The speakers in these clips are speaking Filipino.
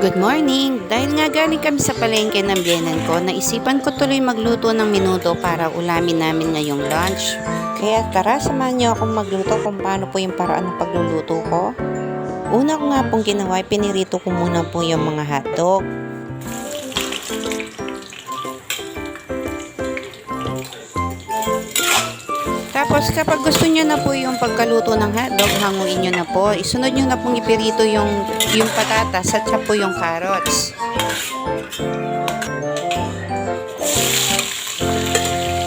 Good morning! Dahil nga galing kami sa palengke ng biyenan ko, naisipan ko tuloy magluto ng minuto para ulamin namin ngayong lunch. Kaya tara, samahan niyo akong magluto kung paano po yung paraan ng pagluluto ko. Una ko nga pong ginawa, pinirito ko muna po yung mga hotdog. Tapos kapag gusto nyo na po yung pagkaluto ng hotdog, hanguin nyo na po. Isunod nyo na pong ipirito yung patatas at saka po yung carrots.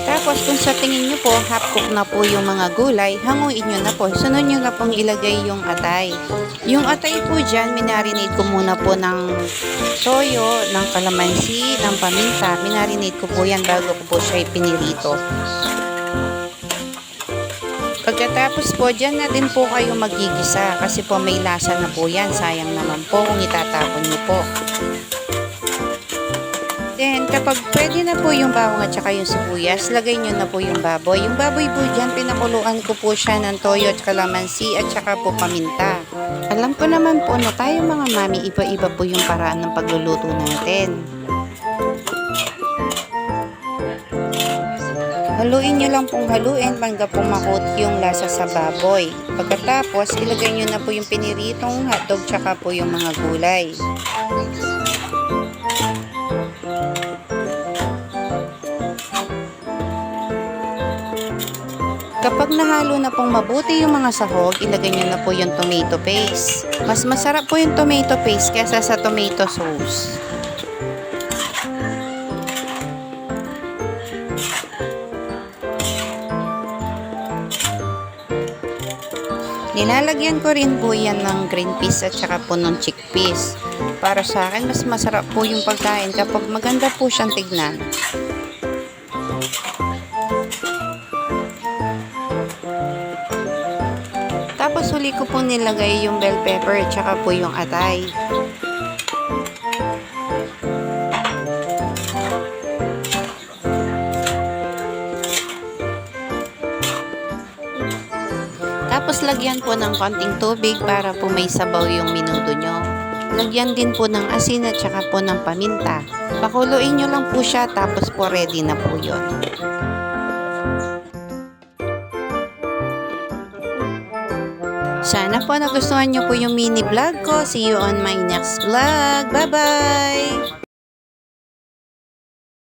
Tapos kung sa tingin nyo po, half cook na po yung mga gulay, hanguin nyo na po. Sunod nyo na pong ilagay yung atay. Yung atay po dyan, minarinate ko muna po ng toyo, ng kalamansi, ng paminta. Minarinate ko po yan bago ko po siya ipinirito. Pagkatapos po, dyan na din po kayo magigisa kasi po may lasa na po yan. Sayang naman po kung itatapon nyo po. Then, kapag pwede na po yung bawang at saka yung sibuyas, lagay nyo na po yung baboy. Yung baboy po dyan, pinakuluan ko po siya ng toyo at kalamansi at saka po paminta. Alam ko naman po na tayo mga mami, iba-iba po yung paraan ng pagluluto natin. Haluin nyo lang pong haluin hanggang pumakot yung lasa sa baboy. Pagkatapos, ilagay nyo na po yung piniritong hotdog tsaka po yung mga gulay. Kapag nahalo na pong mabuti yung mga sahog, ilagay nyo na po yung tomato paste. Mas masarap po yung tomato paste kaysa sa tomato sauce. Nilalagyan ko rin po yan ng green peas at saka po ng chickpeas. Para sa akin, mas masarap po yung pagkain kapag maganda po siyang tignan. Tapos huli ko po nilagay yung bell pepper at saka po yung atay. Tapos lagyan po ng konting tubig para po may sabaw yung minuto nyo. Lagyan din po ng asin at saka po ng paminta. Pakuluin nyo lang po siya tapos po ready na po yun. Sana po nagustuhan nyo po yung mini vlog ko. See you on my next vlog. Bye bye!